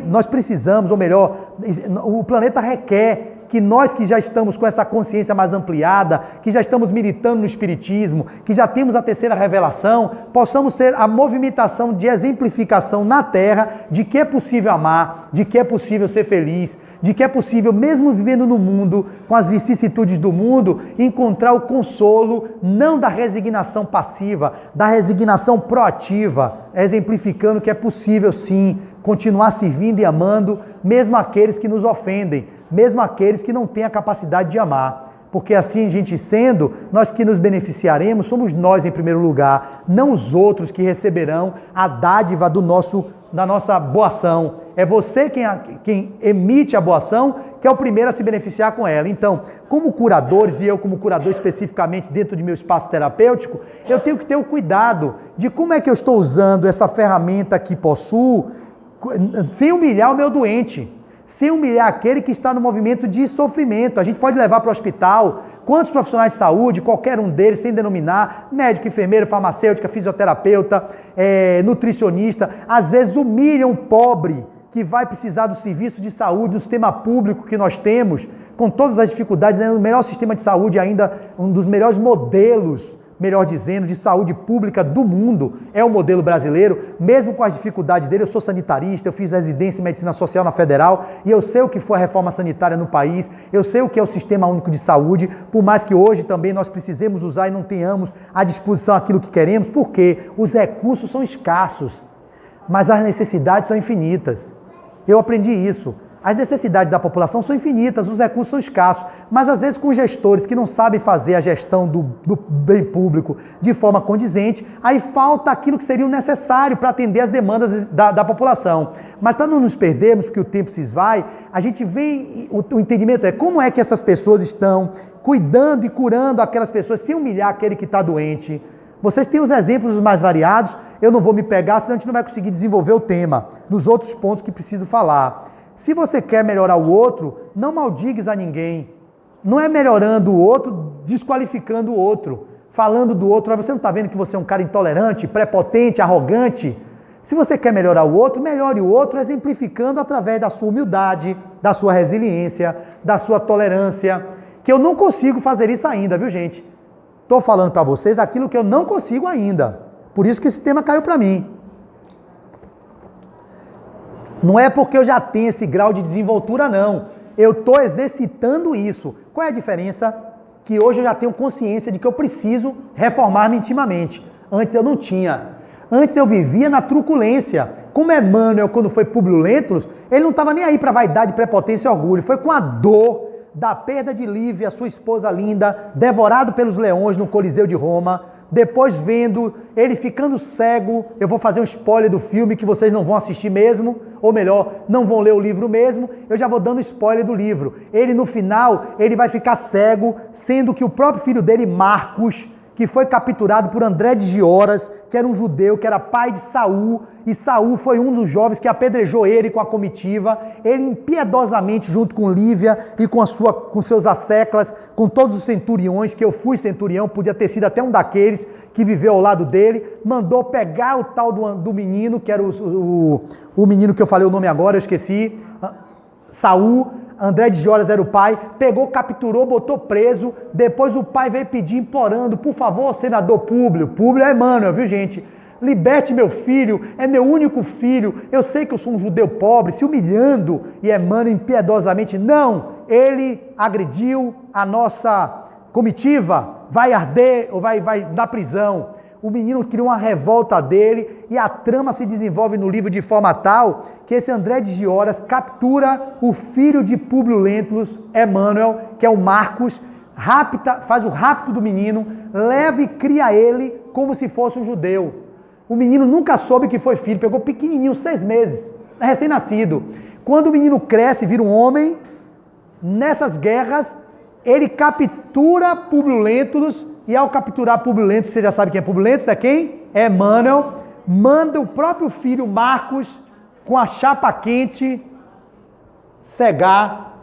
Nós precisamos, ou melhor, o planeta requer que nós que já estamos com essa consciência mais ampliada, que já estamos militando no espiritismo, que já temos a terceira revelação, possamos ser a movimentação de exemplificação na Terra de que é possível amar, de que é possível ser feliz, de que é possível, mesmo vivendo no mundo, com as vicissitudes do mundo, encontrar o consolo, não da resignação passiva, da resignação proativa, exemplificando que é possível sim continuar servindo e amando, mesmo aqueles que nos ofendem, mesmo aqueles que não têm a capacidade de amar. Porque assim, a gente sendo, nós que nos beneficiaremos, somos nós em primeiro lugar, não os outros que receberão a dádiva da nossa boa ação. É você quem emite a boa ação, que é o primeiro a se beneficiar com ela. Então, como curadores, e eu como curador especificamente dentro de meu espaço terapêutico, eu tenho que ter o cuidado de como é que eu estou usando essa ferramenta que possuo, sem humilhar o meu doente, sem humilhar aquele que está no movimento de sofrimento. A gente pode levar para o hospital quantos profissionais de saúde, qualquer um deles, sem denominar, médico, enfermeiro, farmacêutica, fisioterapeuta, nutricionista, às vezes humilham o pobre que vai precisar do serviço de saúde, do sistema público que nós temos, com todas as dificuldades, o melhor sistema de saúde ainda, um dos melhores modelos, melhor dizendo, de saúde pública do mundo, é o modelo brasileiro, mesmo com as dificuldades dele. Eu sou sanitarista, eu fiz residência em medicina social na Federal, e eu sei o que foi a reforma sanitária no país, eu sei o que é o Sistema Único de Saúde, por mais que hoje também nós precisemos usar e não tenhamos à disposição aquilo que queremos, porque os recursos são escassos, mas as necessidades são infinitas. Eu aprendi isso. As necessidades da população são infinitas, os recursos são escassos, mas às vezes com gestores que não sabem fazer a gestão do bem público de forma condizente, aí falta aquilo que seria o necessário para atender as demandas da população. Mas para não nos perdermos, porque o tempo se esvai, a gente vem, o entendimento é como é que essas pessoas estão cuidando e curando aquelas pessoas sem humilhar aquele que está doente. Vocês têm os exemplos mais variados, eu não vou me pegar, senão a gente não vai conseguir desenvolver o tema, nos outros pontos que preciso falar. Se você quer melhorar o outro, não maldigues a ninguém. Não é melhorando o outro, desqualificando o outro, falando do outro. Você não está vendo que você é um cara intolerante, prepotente, arrogante? Se você quer melhorar o outro, melhore o outro exemplificando através da sua humildade, da sua resiliência, da sua tolerância, que eu não consigo fazer isso ainda, viu, gente? Estou falando para vocês aquilo que eu não consigo ainda. Por isso que esse tema caiu para mim. Não é porque eu já tenho esse grau de desenvoltura, não. Eu estou exercitando isso. Qual é a diferença? Que hoje eu já tenho consciência de que eu preciso reformar-me intimamente. Antes eu não tinha. Antes eu vivia na truculência. Como Emmanuel, quando foi Públio Lentulus, ele não estava nem aí para vaidade, prepotência e orgulho. Foi com a dor da perda de Lívia, sua esposa linda, devorado pelos leões no Coliseu de Roma. Depois vendo ele ficando cego, eu vou fazer um spoiler do filme que vocês não vão assistir mesmo, ou melhor, não vão ler o livro mesmo, eu já vou dando spoiler do livro. Ele no final, ele vai ficar cego, sendo que o próprio filho dele, Marcos, que foi capturado por André de Gioras, que era um judeu, que era pai de Saul, e Saul foi um dos jovens que apedrejou ele com a comitiva. Ele impiedosamente, junto com Lívia e com seus asseclas, com todos os centuriões, que eu fui centurião, podia ter sido até um daqueles que viveu ao lado dele, mandou pegar o tal do menino, que era o menino que eu falei o nome agora, eu esqueci, Saul. André de Gioras era o pai, pegou, capturou, botou preso, depois o pai veio pedir, implorando, por favor, senador Públio é Emmanuel, viu, gente? Liberte meu filho, é meu único filho, eu sei que eu sou um judeu pobre, se humilhando, e Emmanuel impiedosamente, não, ele agrediu a nossa comitiva, vai arder ou vai dar prisão. O menino criou uma revolta dele e a trama se desenvolve no livro de forma tal que esse André de Gioras captura o filho de Públio Lentulus, Emmanuel, que é o Marcos, faz o rapto do menino, leva e cria ele como se fosse um judeu. O menino nunca soube que foi filho, pegou pequenininho, 6 meses, recém-nascido. Quando o menino cresce, vira um homem, nessas guerras, ele captura Públio Lentulus. E ao capturar Públio Lentulus, você já sabe quem é Públio Lentulus? É quem? É Emmanuel. Manda o próprio filho Marcos, com a chapa quente, cegar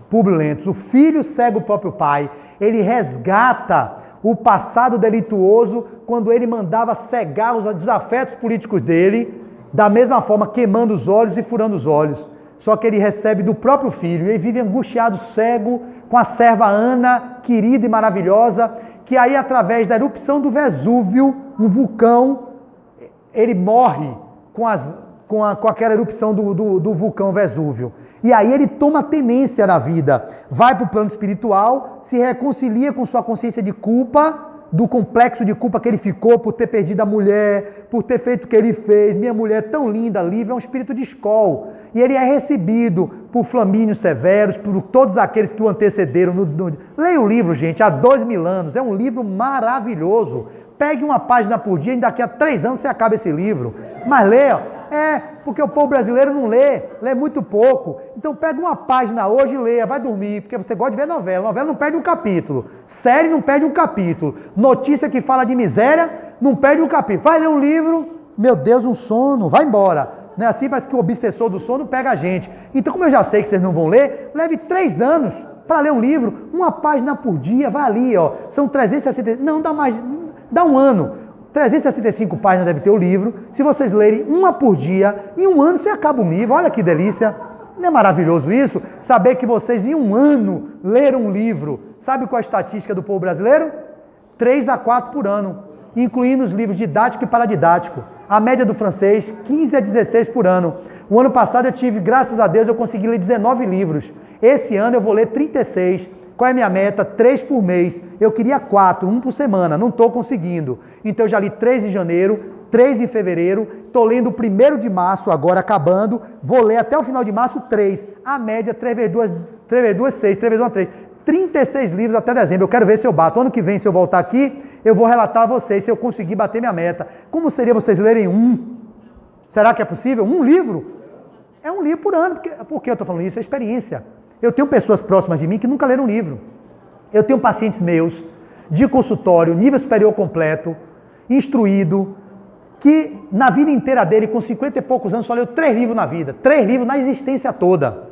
Públio Lentulus. O filho cega o próprio pai. Ele resgata o passado delituoso quando ele mandava cegar os desafetos políticos dele, da mesma forma queimando os olhos e furando os olhos. Só que ele recebe do próprio filho. E ele vive angustiado, cego, com a serva Ana, querida e maravilhosa, que aí através da erupção do Vesúvio, um vulcão, ele morre com aquela erupção do vulcão Vesúvio. E aí ele toma tenência na vida, vai para o plano espiritual, se reconcilia com sua consciência de culpa, do complexo de culpa que ele ficou por ter perdido a mulher, por ter feito o que ele fez. Minha mulher tão linda, Lívia, é um espírito de escol. E ele é recebido por Flamínio Severus, por todos aqueles que o antecederam. Leia o livro, gente, há 2000 anos. É um livro maravilhoso. Pegue uma página por dia e daqui a 3 anos você acaba esse livro. Mas leia. Porque o povo brasileiro não lê muito pouco. Então pega uma página hoje e leia, vai dormir, porque você gosta de ver novela. Novela não perde um capítulo. Série não perde um capítulo. Notícia que fala de miséria não perde um capítulo. Vai ler um livro, meu Deus, um sono, vai embora. Não é assim, parece que o obsessor do sono pega a gente. Então, como eu já sei que vocês não vão ler, leve 3 anos para ler um livro, uma página por dia, vai ali, ó. São 360, não, dá mais, dá um ano. 365 páginas deve ter o livro. Se vocês lerem uma por dia, em um ano você acaba um livro. Olha que delícia. Não é maravilhoso isso? Saber que vocês em um ano leram um livro. Sabe qual é a estatística do povo brasileiro? 3 a 4 por ano, incluindo os livros didático e paradidático. A média do francês, 15 a 16 por ano. O ano passado eu tive, graças a Deus, eu consegui ler 19 livros. Esse ano eu vou ler 36. Qual é a minha meta? 3 por mês. Eu queria 4, 1 por semana. Não estou conseguindo. Então eu já li 3 em janeiro, 3 em fevereiro. Estou lendo o 1º de março, agora acabando. Vou ler até o final de março 3. A média 3 vezes 2, 6. 3 vezes 1, 3. 36 livros até dezembro. Eu quero ver se eu bato. Ano que vem, se eu voltar aqui, eu vou relatar a vocês se eu conseguir bater minha meta. Como seria vocês lerem um? Será que é possível? Um livro? É um livro por ano. Por que eu estou falando isso? É experiência. Eu tenho pessoas próximas de mim que nunca leram um livro. Eu tenho pacientes meus de consultório, nível superior completo, instruído, que na vida inteira dele, com 50 e poucos anos, só leu 3 livros na vida, 3 livros na existência toda.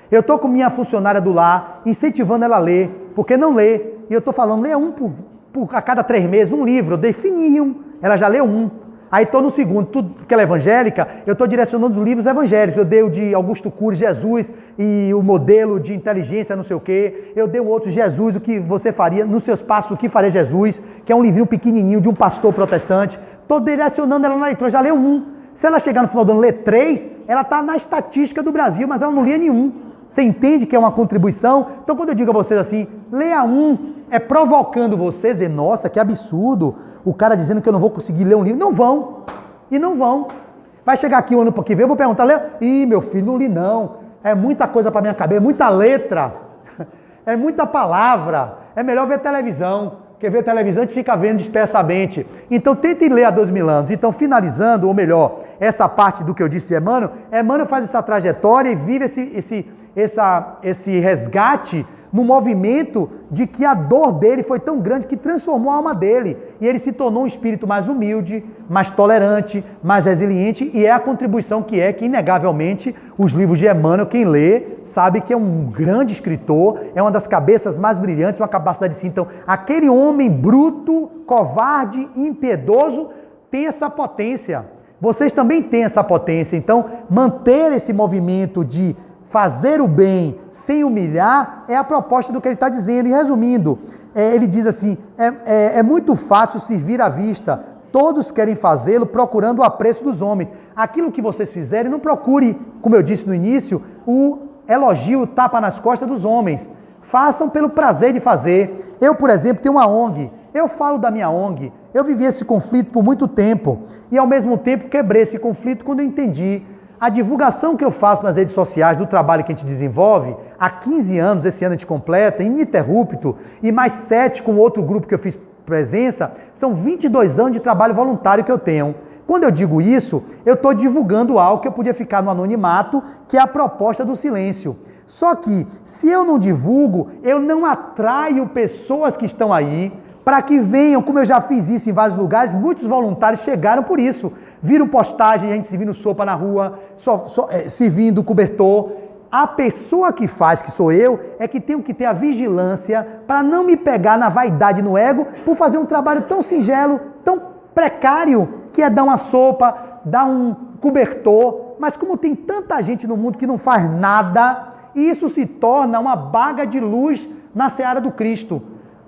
Eu estou com minha funcionária do lar, incentivando ela a ler, porque não lê. E eu estou falando, lê a cada 3 meses, um livro. Eu defini um, ela já leu um. Aí estou no segundo, tudo que ela é evangélica, eu estou direcionando os livros evangélicos. Eu dei o de Augusto Cury, Jesus, e o modelo de inteligência, não sei o quê. Eu dei o outro, Jesus, o que você faria, nos seus passos, o que faria Jesus, que é um livrinho pequenininho de um pastor protestante. Estou direcionando ela na leitura, já leu um. Se ela chegar no final do ano e ler 3, ela está na estatística do Brasil, mas ela não lia nenhum. Você entende que é uma contribuição? Então, quando eu digo a vocês assim, leia um, é provocando vocês, dizer, nossa, que absurdo, o cara dizendo que eu não vou conseguir ler um livro. Não vão, e não vão. Vai chegar aqui o ano que vem, eu vou perguntar, leu? Ih, meu filho, não li não, é muita coisa para minha cabeça, é muita letra, é muita palavra, é melhor ver televisão, porque ver televisão a gente fica vendo dispersamente. Então, tente ler há 2000 anos. Então, finalizando, ou melhor, essa parte do que eu disse de Emmanuel faz essa trajetória e vive esse resgate no movimento de que a dor dele foi tão grande que transformou a alma dele. E ele se tornou um espírito mais humilde, mais tolerante, mais resiliente, e é a contribuição que inegavelmente, os livros de Emmanuel, quem lê, sabe que é um grande escritor, é uma das cabeças mais brilhantes, uma capacidade assim. Então, aquele homem bruto, covarde, impiedoso, tem essa potência. Vocês também têm essa potência. Então, manter esse movimento de fazer o bem sem humilhar é a proposta do que ele está dizendo. E resumindo, ele diz assim, é muito fácil servir à vista, todos querem fazê-lo procurando o apreço dos homens. Aquilo que vocês fizerem, não procure, como eu disse no início, o elogio, o tapa nas costas dos homens. Façam pelo prazer de fazer. Eu, por exemplo, tenho uma ONG, eu falo da minha ONG, eu vivi esse conflito por muito tempo e ao mesmo tempo quebrei esse conflito quando eu entendi a divulgação que eu faço nas redes sociais do trabalho que a gente desenvolve, há 15 anos, esse ano a gente completa, ininterrupto, e mais 7 com outro grupo que eu fiz presença, são 22 anos de trabalho voluntário que eu tenho. Quando eu digo isso, eu estou divulgando algo que eu podia ficar no anonimato, que é a proposta do silêncio. Só que, se eu não divulgo, eu não atraio pessoas que estão aí, para que venham, como eu já fiz isso em vários lugares, muitos voluntários chegaram por isso. Viram postagem, a gente servindo sopa na rua, servindo cobertor. A pessoa que faz, que sou eu, é que tenho que ter a vigilância para não me pegar na vaidade e no ego por fazer um trabalho tão singelo, tão precário, que é dar uma sopa, dar um cobertor. Mas como tem tanta gente no mundo que não faz nada, isso se torna uma baga de luz na seara do Cristo.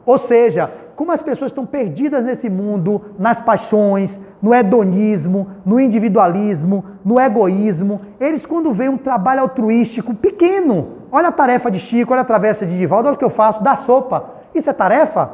Ou seja, como as pessoas estão perdidas nesse mundo, nas paixões, no hedonismo, no individualismo, no egoísmo, eles quando veem um trabalho altruístico pequeno, olha a tarefa de Chico, olha a travessa de Divaldo, olha o que eu faço, dar sopa, isso é tarefa?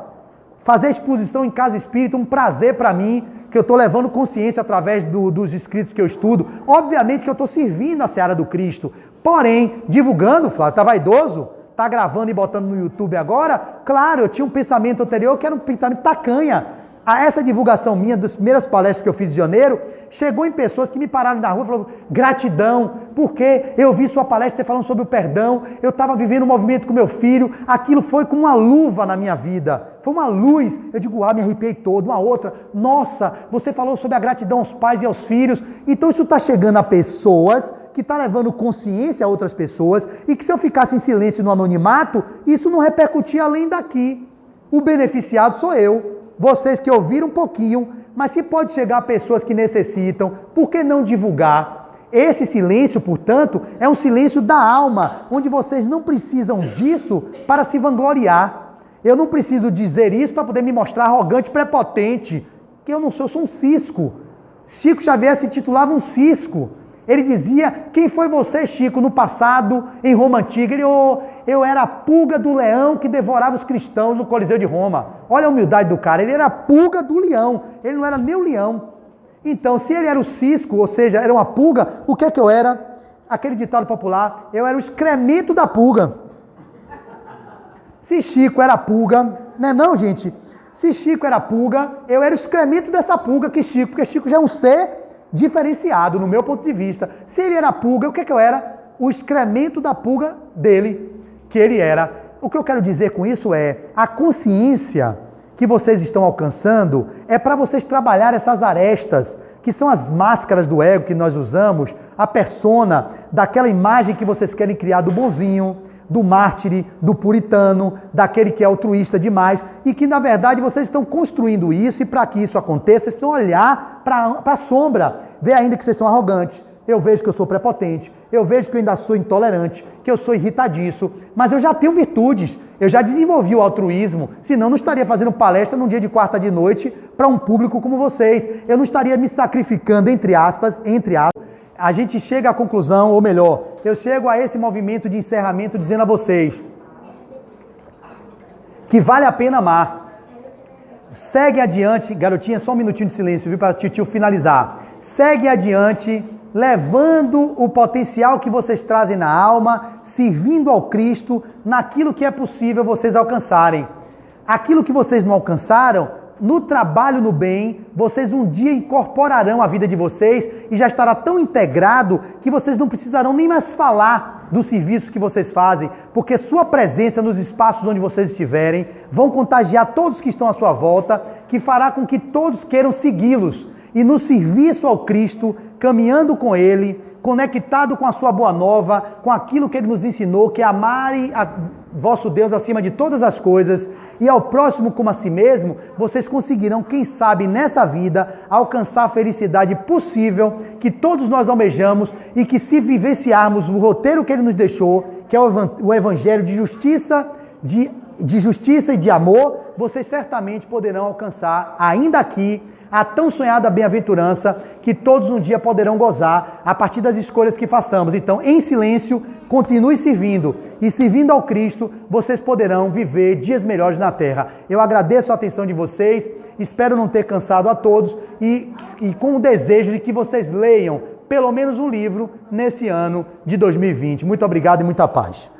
Fazer exposição em casa espírita, um prazer para mim, que eu estou levando consciência através dos escritos que eu estudo, obviamente que eu estou servindo a seara do Cristo, porém, divulgando, Flávio, está vaidoso? Está gravando e botando no YouTube agora? Claro, eu tinha um pensamento anterior que era um pensamento tacanha. Essa divulgação minha, das primeiras palestras que eu fiz em janeiro, chegou em pessoas que me pararam na rua e falaram, gratidão, porque eu vi sua palestra, você falando sobre o perdão, eu estava vivendo um movimento com meu filho, aquilo foi como uma luva na minha vida, foi uma luz, eu digo, me arrepiei todo, uma outra, nossa, você falou sobre a gratidão aos pais e aos filhos, então isso está chegando a pessoas que está levando consciência a outras pessoas e que se eu ficasse em silêncio no anonimato, isso não repercutia além daqui. O beneficiado sou eu, vocês que ouviram um pouquinho, mas se pode chegar a pessoas que necessitam, por que não divulgar? Esse silêncio, portanto, é um silêncio da alma, onde vocês não precisam disso para se vangloriar. Eu não preciso dizer isso para poder me mostrar arrogante, prepotente, que eu não sou, eu sou um cisco. Chico Xavier se titulava um cisco. Ele dizia, quem foi você, Chico, no passado, em Roma Antiga? Ele, eu era a pulga do leão que devorava os cristãos no Coliseu de Roma. Olha a humildade do cara, ele era a pulga do leão, ele não era nem o leão. Então, se ele era o cisco, ou seja, era uma pulga, o que é que eu era? Aquele ditado popular, eu era o excremento da pulga. Se Chico era pulga, não, gente? Se Chico era pulga, eu era o excremento dessa pulga que Chico, porque Chico já é um ser diferenciado, no meu ponto de vista. Se ele era pulga, o que é que eu era? O excremento da pulga dele, que ele era. O que eu quero dizer com isso é, a consciência que vocês estão alcançando é para vocês trabalhar essas arestas, que são as máscaras do ego que nós usamos, a persona, daquela imagem que vocês querem criar do bonzinho, do mártir, do puritano, daquele que é altruísta demais, e que na verdade vocês estão construindo isso, e para que isso aconteça, vocês precisam olhar para a sombra, ver ainda que vocês são arrogantes, eu vejo que eu sou prepotente, eu vejo que eu ainda sou intolerante, que eu sou irritadiço, mas eu já tenho virtudes, eu já desenvolvi o altruísmo, senão não estaria fazendo palestra num dia de quarta de noite para um público como vocês, eu não estaria me sacrificando, entre aspas, a gente chega à conclusão, ou melhor, eu chego a esse movimento de encerramento dizendo a vocês que vale a pena amar. Segue adiante, garotinha, só um minutinho de silêncio, viu, para o tio finalizar. Segue adiante, levando o potencial que vocês trazem na alma, servindo ao Cristo, naquilo que é possível vocês alcançarem. Aquilo que vocês não alcançaram, no trabalho no bem, vocês um dia incorporarão a vida de vocês e já estará tão integrado que vocês não precisarão nem mais falar do serviço que vocês fazem, porque sua presença nos espaços onde vocês estiverem vão contagiar todos que estão à sua volta, que fará com que todos queiram segui-los. E no serviço ao Cristo, caminhando com Ele, conectado com a sua boa nova, com aquilo que Ele nos ensinou, que é amar a vosso Deus acima de todas as coisas, e ao próximo como a si mesmo, vocês conseguirão, quem sabe, nessa vida, alcançar a felicidade possível que todos nós almejamos e que, se vivenciarmos o roteiro que Ele nos deixou, que é o Evangelho de justiça, de justiça e de amor, vocês certamente poderão alcançar, ainda aqui, a tão sonhada bem-aventurança que todos um dia poderão gozar a partir das escolhas que façamos. Então, em silêncio, continue servindo. E servindo ao Cristo, vocês poderão viver dias melhores na terra. Eu agradeço a atenção de vocês, espero não ter cansado a todos e com o desejo de que vocês leiam pelo menos um livro nesse ano de 2020. Muito obrigado e muita paz.